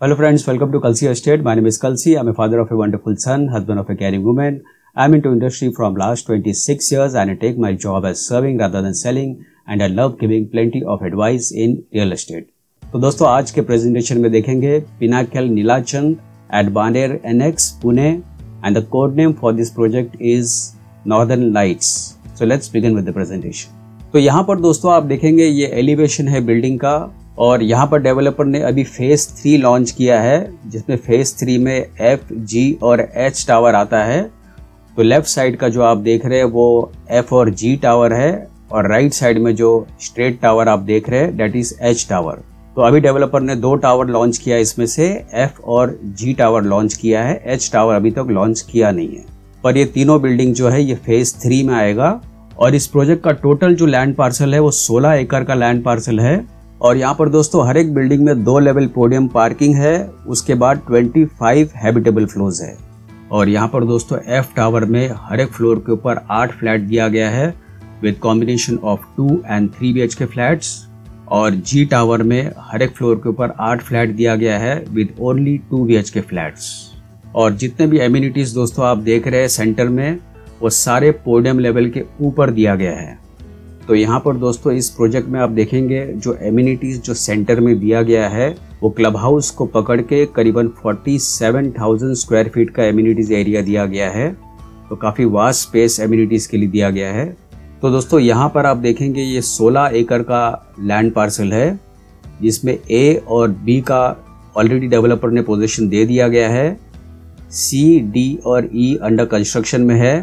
Hello friends, welcome to Kalsi Estate. My name is Kalsi. I'm a father of a wonderful son, husband of a caring woman. I'm into industry from last 26 years and I take my job as serving rather than selling and I love giving plenty of advice in real estate. तो दोस्तों आज के presentation में देखेंगे Pinnacle Neelachand at Baner NX Pune and the code name for this project is Northern Lights. So let's begin with the presentation. तो यहाँ पर दोस्तों आप देखेंगे ये एलिवेशन है बिल्डिंग का और यहाँ पर डेवलपर ने अभी फेज 3 लॉन्च किया है जिसमें फेज 3 में F, G और H टावर आता है। तो लेफ्ट साइड का जो आप देख रहे हैं वो F और G टावर है और राइट साइड में जो स्ट्रेट टावर आप देख रहे हैं दैट इज H टावर। तो अभी डेवलपर ने 2 टावर लॉन्च किया, इसमें से F और G टावर लॉन्च किया है, H टावर अभी तक लॉन्च किया नहीं है। पर ये तीनों बिल्डिंग जो है ये फेज 3 में आएगा और इस प्रोजेक्ट का टोटल जो लैंड पार्सल है वो 16 एकड़ का लैंड पार्सल है। और यहाँ पर दोस्तों हर एक बिल्डिंग में 2 लेवल पोडियम पार्किंग है, उसके बाद 25 हैबिटेबल फ्लोर्स है। और यहाँ पर दोस्तों F टावर में हर एक फ्लोर के ऊपर 8 फ्लैट दिया गया है with combination of 2 and 3 BHK flats. और G टावर में हर एक फ्लोर के ऊपर 8 फ्लैट दिया गया है विद ओनली 2 BHK फ्लैट्स। और जितने भी एमिनिटीज दोस्तों आप देख रहे हैं सेंटर में वो सारे पोडियम लेवल के ऊपर दिया गया है। तो यहाँ पर दोस्तों इस प्रोजेक्ट में आप देखेंगे जो एमिनिटीज जो सेंटर में दिया गया है वो क्लब हाउस को पकड़ के करीबन 47,000 स्क्वायर फीट का एमिनिटीज एरिया दिया गया है। तो काफ़ी वास्ट स्पेस एमिनिटीज के लिए दिया गया है। तो दोस्तों यहाँ पर आप देखेंगे ये 16 एकड़ का लैंड पार्सल है जिसमें A और B का ऑलरेडी डेवलपर ने पोजीशन दे दिया गया है, C, D और E अंडर कंस्ट्रक्शन में है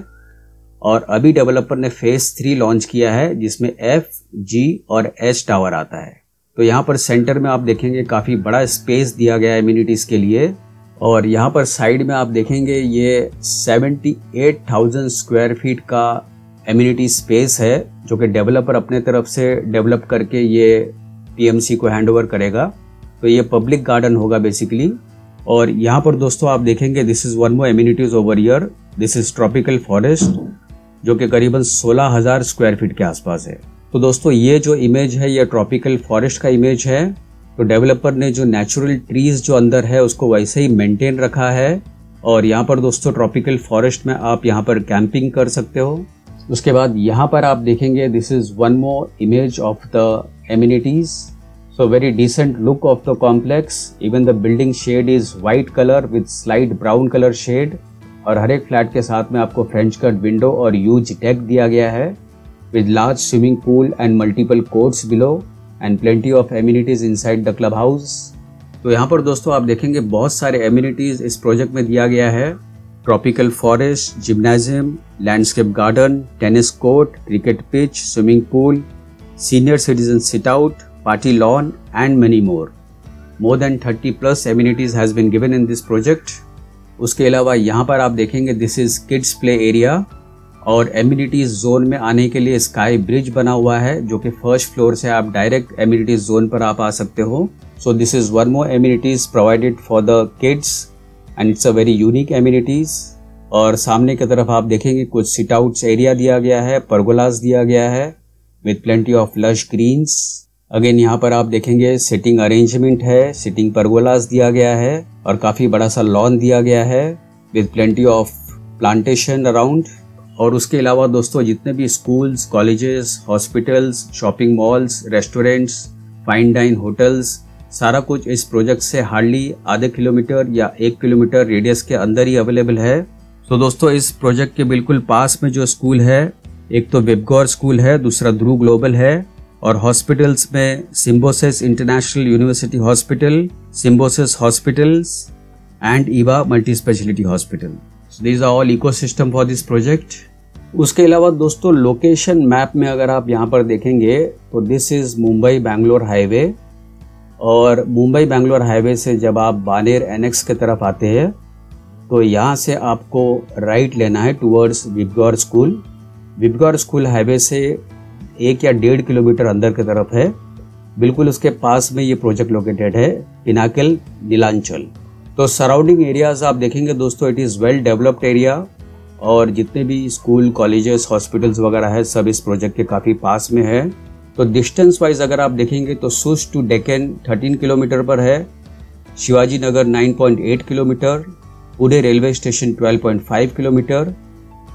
और अभी डेवलपर ने फेज 3 लॉन्च किया है जिसमें F, G और H टावर आता है। तो यहाँ पर सेंटर में आप देखेंगे काफ़ी बड़ा स्पेस दिया गया है एमिनिटीज़ के लिए। और यहाँ पर साइड में आप देखेंगे ये 78,000 स्क्वायर फीट का एमिनिटी स्पेस है जो कि डेवलपर अपने तरफ से डेवलप करके ये PMC को हैंडओवर करेगा। तो ये पब्लिक गार्डन होगा बेसिकली। और यहाँ पर दोस्तों आप देखेंगे this is one more amenities over here, this is tropical forest जो कि करीबन 16,000 स्क्वायर फीट के आसपास है। तो दोस्तों ये जो इमेज है ये ट्रॉपिकल फॉरेस्ट का इमेज है। तो डेवलपर ने जो नेचुरल ट्रीज जो अंदर है उसको वैसे ही मेंटेन रखा है। और यहाँ पर दोस्तों ट्रॉपिकल फॉरेस्ट में आप यहाँ पर कैंपिंग कर सकते हो। उसके बाद यहाँ पर आप देखेंगे this is one more image of the amenities. So very decent look of the complex. Even the building shade is white colour with slight brown colour shade. और हर एक फ्लैट के साथ में आपको फ्रेंच कट विंडो और huge deck दिया गया है with large swimming pool and multiple courts below and plenty of amenities inside the club house. तो यहाँ पर दोस्तों आप देखेंगे बहुत सारे एमिनिटीज इस प्रोजेक्ट में दिया गया है। Tropical forest, gymnasium, landscape garden, tennis court, cricket pitch, swimming pool, senior citizen sit out, party lawn and many more. More than 30+ amenities has been given in this project. उसके अलावा यहाँ पर आप देखेंगे this is kids play area और amenities zone में आने के लिए स्काई ब्रिज बना हुआ है जो कि फर्स्ट फ्लोर से आप डायरेक्ट एमिनिटीज जोन पर आप आ सकते हो। So this is one more amenities provided for the kids and it's a very unique amenities. और सामने की तरफ आप देखेंगे कुछ सिट आउट्स एरिया दिया गया है, परगोलास दिया गया है with plenty of lush greens. Again यहाँ पर आप देखेंगे सिटिंग अरेंजमेंट है, सिटिंग परगोलास दिया गया है और काफ़ी बड़ा सा लॉन दिया गया है with plenty of plantation around. और उसके अलावा दोस्तों जितने भी schools, colleges, hospitals, shopping malls, restaurants, fine dine hotels, सारा कुछ इस प्रोजेक्ट से हार्डली आधे किलोमीटर या 1 किलोमीटर रेडियस के अंदर ही अवेलेबल है। तो दोस्तों इस प्रोजेक्ट के बिल्कुल पास में जो स्कूल है एक तो विबगौर स्कूल है, दूसरा ध्रुव ग्लोबल है। और हॉस्पिटल्स में Symbiosis international university hospital, Symbiosis hospitals and Eva multi speciality hospital. So these are all ecosystem for this project. उसके अलावा दोस्तों लोकेशन मैप में अगर आप यहाँ पर देखेंगे तो this is Mumbai Bangalore highway. और मुंबई बैंगलोर हाईवे से जब आप बानेर NX की तरफ आते हैं तो यहाँ से आपको राइट लेना है टूवर्ड्स विबगौर स्कूल। विबगौर स्कूल हाईवे से 1 या 1.5 किलोमीटर अंदर की तरफ है। बिल्कुल उसके पास में ये प्रोजेक्ट लोकेटेड है, पिनाकल नीलांचल। तो सराउंडिंग एरियाज आप देखेंगे दोस्तों it is well developed area और जितने भी स्कूल, कॉलेजेस, हॉस्पिटल्स वगैरह है सब इस प्रोजेक्ट के काफ़ी पास में है। तो डिस्टेंस वाइज अगर आप देखेंगे तो सुस टू डेक्कन 13 किलोमीटर पर है Shivaji Nagar 9.8 kilometre, Pune railway station 12.5 kilometre,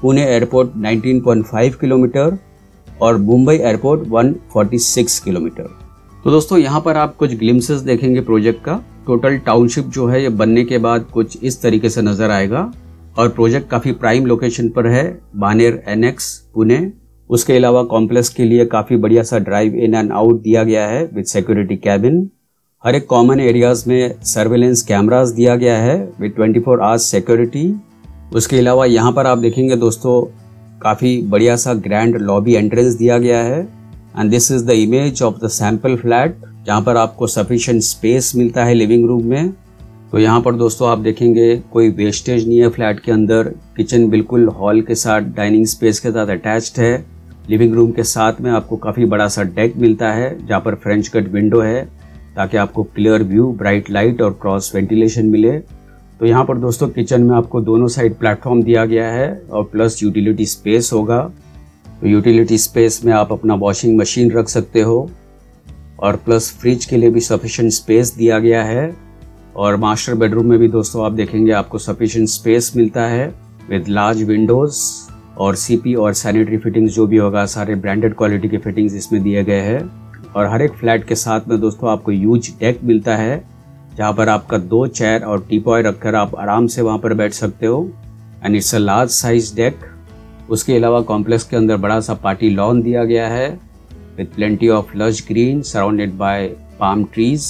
Pune airport 19.5 kilometre और मुंबई एयरपोर्ट 146 किलोमीटर। तो दोस्तों यहाँ पर आप कुछ ग्लिम्सेस देखेंगे प्रोजेक्ट का। टोटल टाउनशिप जो है ये बनने के बाद कुछ इस तरीके से नजर आएगा और प्रोजेक्ट काफी प्राइम लोकेशन पर है, बानेर एनेक्स पुणे। उसके अलावा कॉम्प्लेक्स के लिए काफी बढ़िया सा ड्राइव इन एंड आउट दिया गया है विद सिक्योरिटी कैबिन। हर एक कॉमन एरियाज में सर्वेलेंस कैमरास दिया गया है विद 24 आवर्स सिक्योरिटी। उसके अलावा यहाँ पर आप देखेंगे दोस्तों काफी बढ़िया सा ग्रैंड लॉबी एंट्रेंस दिया गया है and this is the image of the sample flat, जहाँ पर आपको सफिशिएंट स्पेस मिलता है लिविंग रूम में। तो यहाँ पर दोस्तों आप देखेंगे कोई वेस्टेज नहीं है फ्लैट के अंदर। किचन बिल्कुल हॉल के साथ डाइनिंग स्पेस के साथ अटैच्ड है। लिविंग रूम के साथ में आपको काफी बड़ा सा डेक मिलता है जहाँ पर फ्रेंच कट विंडो है ताकि आपको क्लियर व्यू, ब्राइट लाइट और क्रॉस वेंटिलेशन मिले। तो यहाँ पर दोस्तों किचन में आपको दोनों साइड प्लेटफॉर्म दिया गया है और प्लस यूटिलिटी स्पेस होगा। तो यूटिलिटी स्पेस में आप अपना वॉशिंग मशीन रख सकते हो और प्लस फ्रिज के लिए भी सफिशिएंट स्पेस दिया गया है। और मास्टर बेडरूम में भी दोस्तों आप देखेंगे आपको सफिशिएंट स्पेस मिलता है विद लार्ज विंडोज और सीपी और सैनिटरी फिटिंग्स जो भी होगा सारे ब्रांडेड क्वालिटी के फिटिंग्स इसमें दिए गए हैं। और हर एक फ्लैट के साथ में दोस्तों आपको ह्यूज डेक मिलता है जहाँ पर आपका 2 चेयर और टीपॉय रखकर आप आराम से वहाँ पर बैठ सकते हो and it's a large size deck. उसके अलावा कॉम्प्लेक्स के अंदर बड़ा सा पार्टी लॉन दिया गया है with plenty of lush green surrounded by palm trees.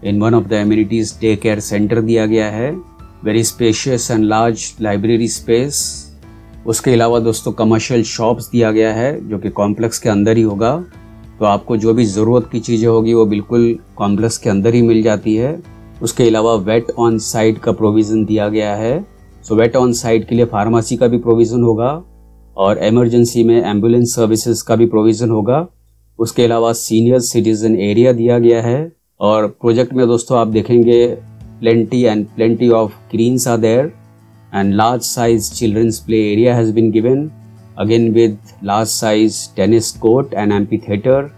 In one of the amenities day care centre दिया गया है, very spacious and large library space. उसके अलावा दोस्तों कमर्शियल शॉप्स दिया गया है जो कि कॉम्प्लेक्स के अंदर ही होगा। तो आपको जो भी ज़रूरत की चीज़ें होगी वो बिल्कुल कॉम्प्लेक्स के अंदर ही मिल जाती है। उसके अलावा वेट ऑन साइट का प्रोविज़न दिया गया है। सो वेट ऑन साइट के लिए फार्मेसी का भी प्रोविज़न होगा और इमरजेंसी में एम्बुलेंस सर्विसेज का भी प्रोविज़न होगा। उसके अलावा सीनियर सिटीजन एरिया दिया गया है और प्रोजेक्ट में दोस्तों आप देखेंगे plenty of greens are there and large size children's play area has been given again with large size tennis court and amphitheater।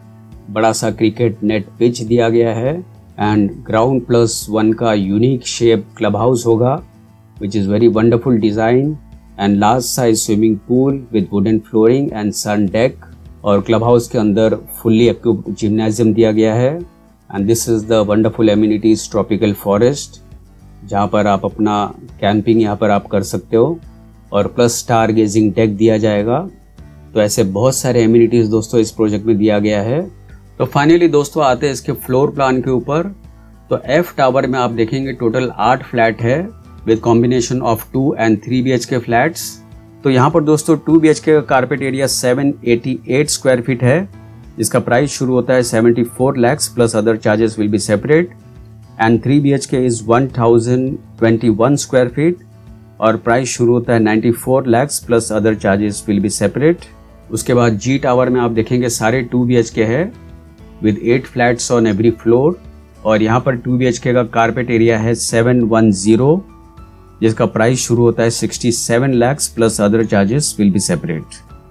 बड़ा सा क्रिकेट नेट पिच दिया गया है एंड ग्राउंड प्लस 1 का यूनिक शेप क्लब हाउस होगा which is very wonderful design and large size swimming pool with wooden flooring and sun deck. और club house के अंदर फुल्ली इक्विप्ड जिम्नाजियम दिया गया है and this is the wonderful amenities tropical forest, जहाँ पर आप अपना कैंपिंग यहाँ पर आप कर सकते हो और प्लस स्टार गेजिंग डेक दिया जाएगा। तो ऐसे बहुत सारे एमिनिटीज दोस्तों इस प्रोजेक्ट में दिया गया है। तो फाइनली दोस्तों आते हैं इसके फ्लोर प्लान के ऊपर। तो एफ टावर में आप देखेंगे टोटल 8 फ्लैट है with combination of 2 and 3 BHK flats. तो यहाँ पर दोस्तों 2 BHK का कारपेट एरिया 788 स्क्वायर फीट है जिसका प्राइस शुरू होता है 74 lakhs plus other charges will be separate and 3 BHK is 1021 square feet और प्राइस शुरू होता है 94 lakhs plus other charges will be separate. उसके बाद जी टावर में आप देखेंगे सारे 2 BHK है with 8 flats on every floor और यहाँ पर 2 BHK का कारपेट एरिया है 710 जिसका प्राइस शुरू होता है 67 lakhs plus other charges will be separate.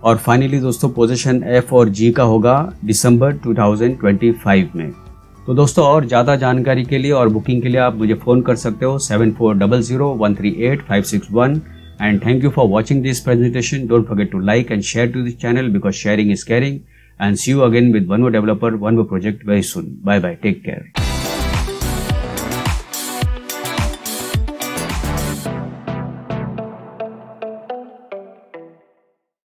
और फाइनली दोस्तों पोजीशन एफ और जी का होगा दिसंबर 2025 में। तो दोस्तों और ज़्यादा जानकारी के लिए और बुकिंग के लिए आप मुझे फ़ोन कर सकते हो 7400138561 and thank you for watching this presentation. Don't forget to like and share to this channel because sharing is caring and see you again with one more developer, one more project very soon. Bye bye, take care.